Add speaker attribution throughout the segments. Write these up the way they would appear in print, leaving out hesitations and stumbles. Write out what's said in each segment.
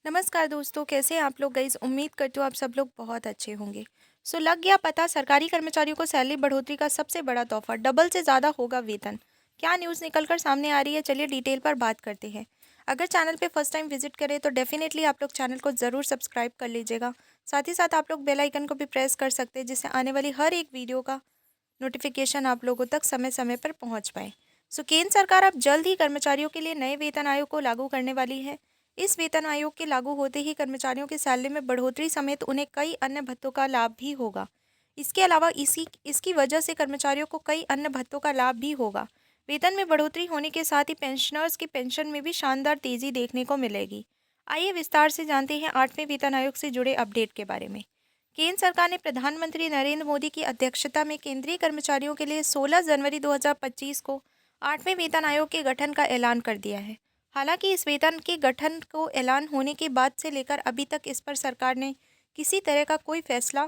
Speaker 1: नमस्कार दोस्तों, कैसे हैं आप लोग। गाइस, उम्मीद करती हूँ आप सब लोग बहुत अच्छे होंगे। लग गया पता, सरकारी कर्मचारियों को सैलरी बढ़ोतरी का सबसे बड़ा तोहफा, डबल से ज़्यादा होगा वेतन। क्या न्यूज़ निकलकर सामने आ रही है, चलिए डिटेल पर बात करते हैं। अगर चैनल पे फर्स्ट टाइम विजिट करें तो डेफिनेटली आप लोग चैनल को ज़रूर सब्सक्राइब कर लीजिएगा। साथ ही साथ आप लोग बेल आइकन को भी प्रेस कर सकते हैं, जिससे आने वाली हर एक वीडियो का नोटिफिकेशन आप लोगों तक समय समय पर पहुंच पाए। केंद्र सरकार अब जल्द ही कर्मचारियों के लिए नए वेतन आयोग को लागू करने वाली है। इस वेतन आयोग के लागू होते ही कर्मचारियों की सैलरी में बढ़ोतरी समेत उन्हें कई अन्य भत्तों का लाभ भी होगा। इसके अलावा इसी इसकी वजह से कर्मचारियों को कई अन्य भत्तों का लाभ भी होगा। वेतन में बढ़ोतरी होने के साथ ही पेंशनर्स की पेंशन में भी शानदार तेजी देखने को मिलेगी। आइए विस्तार से जानते हैं 8वें वेतन आयोग से जुड़े अपडेट के बारे में। केंद्र सरकार ने प्रधानमंत्री नरेंद्र मोदी की अध्यक्षता में केंद्रीय कर्मचारियों के लिए 16 जनवरी 2025 को 8वें वेतन आयोग के गठन का ऐलान कर दिया है। हालांकि इस वेतन के गठन को ऐलान होने के बाद से लेकर अभी तक इस पर सरकार ने किसी तरह का कोई फैसला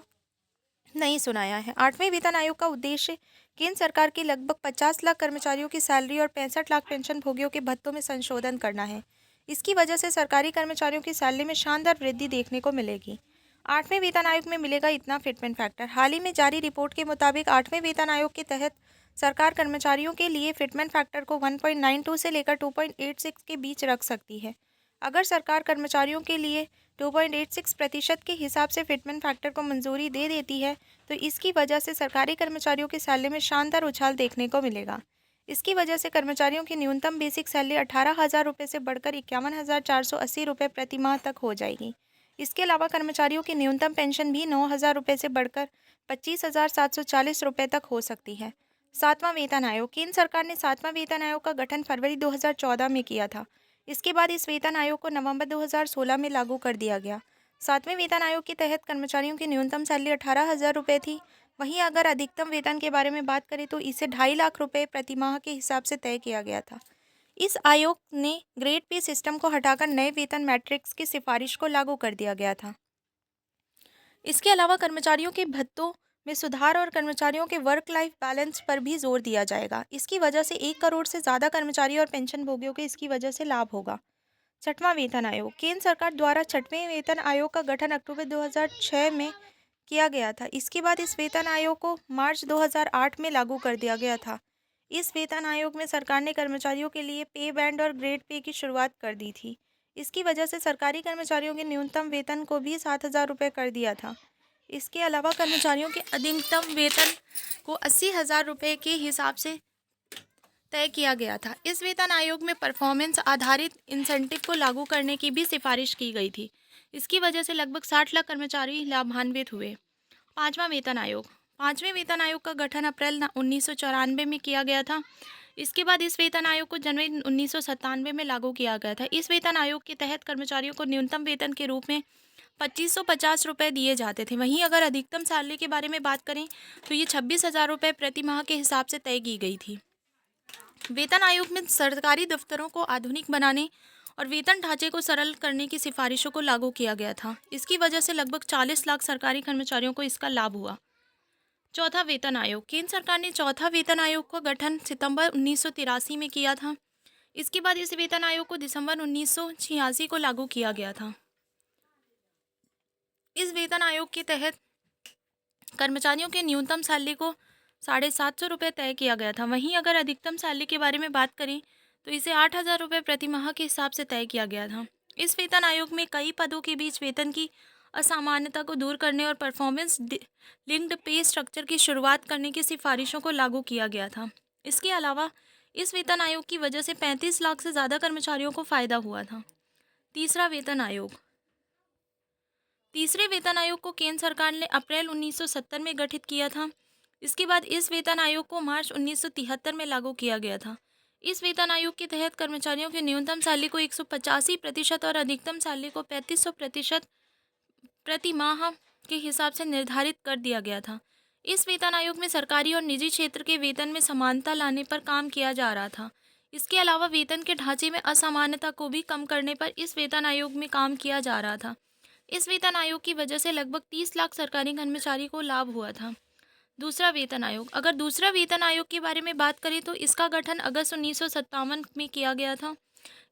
Speaker 1: नहीं सुनाया है। 8वें वेतन आयोग का उद्देश्य केंद्र सरकार के लगभग 50 लाख कर्मचारियों की सैलरी और 65 लाख पेंशन भोगियों के भत्तों में संशोधन करना है। इसकी वजह से सरकारी कर्मचारियों की सैलरी में शानदार वृद्धि देखने को मिलेगी। 8वें वेतन आयोग में मिलेगा इतना फिटमेंट फैक्टर। हाल ही में जारी रिपोर्ट के मुताबिक 8वें वेतन आयोग के तहत सरकार कर्मचारियों के लिए फिटमेंट फैक्टर को 1.92 से लेकर 2.86 के बीच रख सकती है। अगर सरकार कर्मचारियों के लिए 2.86% के हिसाब से फिटमेंट फैक्टर को मंजूरी दे देती है तो इसकी वजह से सरकारी कर्मचारियों की सैलरी में शानदार उछाल देखने को मिलेगा। इसकी वजह से कर्मचारियों की न्यूनतम बेसिक सैलरी 18,000 रुपये से बढ़कर 51,480 रुपये प्रति माह तक हो जाएगी। इसके अलावा कर्मचारियों की न्यूनतम पेंशन भी 9,000 रुपये से बढ़कर 25,740 रुपये तक हो सकती है। 7वां वेतन आयोग। केंद्र सरकार ने 7वां वेतन आयोग का गठन फरवरी 2014 में किया था। इसके बाद इस वेतन आयोग को नवंबर 2016 में लागू कर दिया गया। 7वें वेतन आयोग के तहत कर्मचारियों की न्यूनतम सैलरी 18,000 रुपये थी। वहीं अगर अधिकतम वेतन के बारे में बात करें तो इसे 2.5 लाख रुपये प्रति माह के हिसाब से तय किया गया था। इस आयोग ने ग्रेड पे सिस्टम को हटाकर नए वेतन मैट्रिक्स की सिफारिश को लागू कर दिया गया था। इसके अलावा कर्मचारियों के भत्तों में सुधार और कर्मचारियों के वर्क लाइफ बैलेंस पर भी जोर दिया जाएगा। इसकी वजह से 1 करोड़ से ज़्यादा कर्मचारी और पेंशन भोगियों को इसकी वजह से लाभ होगा। 6वां वेतन आयोग। केंद्र सरकार द्वारा 6वें वेतन आयोग का गठन अक्टूबर 2006 में किया गया था। इसके बाद इस वेतन आयोग को मार्च 2008 में लागू कर दिया गया था। इस वेतन आयोग में सरकार ने कर्मचारियों के लिए पे बैंड और ग्रेड पे की शुरुआत कर दी थी। इसकी वजह से सरकारी कर्मचारियों के न्यूनतम वेतन को भी 7,000 रुपये कर दिया था। इसके अलावा कर्मचारियों के अधिकतम वेतन को 80,000 रुपये के हिसाब से तय किया गया था। इस वेतन आयोग में परफॉर्मेंस आधारित इंसेंटिव को लागू करने की भी सिफारिश की गई थी। इसकी वजह से लगभग 60 लाख कर्मचारी लाभान्वित हुए। 5वां वेतन आयोग। 5वें वेतन आयोग का गठन अप्रैल 1994 में किया गया था। इसके बाद इस वेतन आयोग को जनवरी 1997 में लागू किया गया था। इस वेतन आयोग के तहत कर्मचारियों को न्यूनतम वेतन के रूप में 2550 रुपये दिए जाते थे। वहीं अगर अधिकतम सैलरी के बारे में बात करें तो ये 26,000 रुपये प्रति माह के हिसाब से तय की गई थी। वेतन आयोग में सरकारी दफ्तरों को आधुनिक बनाने और वेतन ढांचे को सरल करने की सिफारिशों को लागू किया गया था। इसकी वजह से लगभग 40 लाख सरकारी कर्मचारियों को इसका लाभ हुआ। चौथा वेतन आयोग। केंद्र सरकार ने चौथा वेतन आयोग का गठन सितंबर 1983 में किया था। इसके बाद इस वेतन आयोग को दिसंबर 1986 को लागू किया गया था। इस वेतन आयोग के तहत कर्मचारियों के न्यूनतम सैलरी को 750 रुपये तय किया गया था। वहीं अगर अधिकतम सैलरी के बारे में बात करें तो इसे 8,000 रुपये प्रति माह के हिसाब से तय किया गया था। इस वेतन आयोग में कई पदों के बीच वेतन की असामान्यता को दूर करने और परफॉर्मेंस लिंक्ड पे स्ट्रक्चर की शुरुआत करने की सिफारिशों को लागू किया गया था। इसके अलावा इस वेतन आयोग की वजह से 35 लाख से ज़्यादा कर्मचारियों को फायदा हुआ था। तीसरा वेतन आयोग। तीसरे वेतन आयोग को केंद्र सरकार ने अप्रैल 1970 में गठित किया था। इसके बाद इस वेतन आयोग को मार्च 1973 में लागू किया गया था। इस वेतन आयोग के तहत कर्मचारियों की न्यूनतम सैलरी को 185% और अधिकतम सैलरी को 3500% प्रति माह के हिसाब से निर्धारित कर दिया गया था। इस वेतन आयोग में सरकारी और निजी क्षेत्र के वेतन में समानता लाने पर काम किया जा रहा था। इसके अलावा वेतन के ढांचे में असमानता को भी कम करने पर इस वेतन आयोग में काम किया जा रहा था। इस वेतन आयोग की वजह से लगभग 30 लाख सरकारी कर्मचारी को लाभ हुआ था। दूसरा वेतन आयोग। अगर दूसरा वेतन आयोग के बारे में बात करें तो इसका गठन अगस्त 1957 में किया गया था।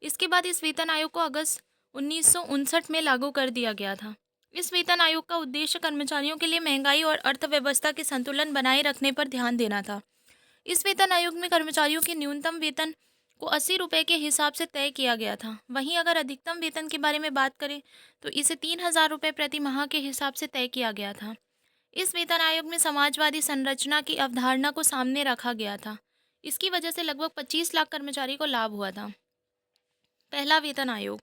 Speaker 1: इसके बाद इस वेतन आयोग को अगस्त 1959 में लागू कर दिया गया था। इस वेतन आयोग का उद्देश्य कर्मचारियों के लिए महंगाई और अर्थव्यवस्था के संतुलन बनाए रखने पर ध्यान देना था। इस वेतन आयोग में कर्मचारियों के न्यूनतम वेतन को 80 रुपये के हिसाब से तय किया गया था। वहीं अगर अधिकतम वेतन के बारे में बात करें तो इसे 3000 रुपये प्रति माह के हिसाब से तय किया गया था। इस वेतन आयोग में समाजवादी संरचना की अवधारणा को सामने रखा गया था। इसकी वजह से लगभग 25 लाख कर्मचारी को लाभ हुआ था। पहला वेतन आयोग।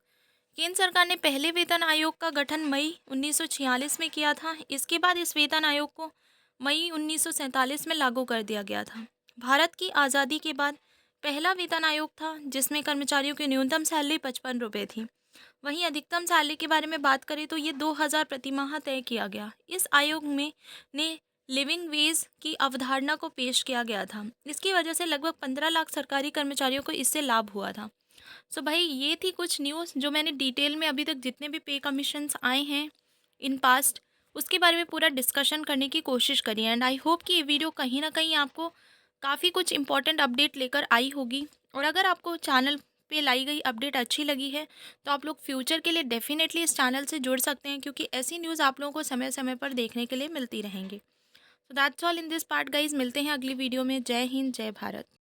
Speaker 1: केंद्र सरकार ने पहले वेतन आयोग का गठन मई 1946 में किया था। इसके बाद इस वेतन आयोग को मई 1947 में लागू कर दिया गया था। भारत की आज़ादी के बाद पहला वेतन आयोग था जिसमें कर्मचारियों की न्यूनतम सैलरी 55 रुपये थी। वहीं अधिकतम सैलरी के बारे में बात करें तो ये 2000 प्रति माह तय किया गया। इस आयोग में ने लिविंग वेज की अवधारणा को पेश किया गया था। इसकी वजह से लगभग 15 लाख सरकारी कर्मचारियों को इससे लाभ हुआ था। सो भाई ये थी कुछ न्यूज़ जो मैंने डिटेल में अभी तक जितने भी पे कमीशंस आए हैं इन पास्ट उसके बारे में पूरा डिस्कशन करने की कोशिश करी। एंड आई होप कि ये वीडियो कहीं ना कहीं आपको काफ़ी कुछ इंपॉर्टेंट अपडेट लेकर आई होगी। और अगर आपको चैनल पे लाई गई अपडेट अच्छी लगी है तो आप लोग फ्यूचर के लिए डेफिनेटली इस चैनल से जुड़ सकते हैं, क्योंकि ऐसी न्यूज़ आप लोगों को समय समय पर देखने के लिए मिलती रहेंगी। So that's all in this part guys. मिलते हैं अगली वीडियो में। जय हिंद, जय भारत।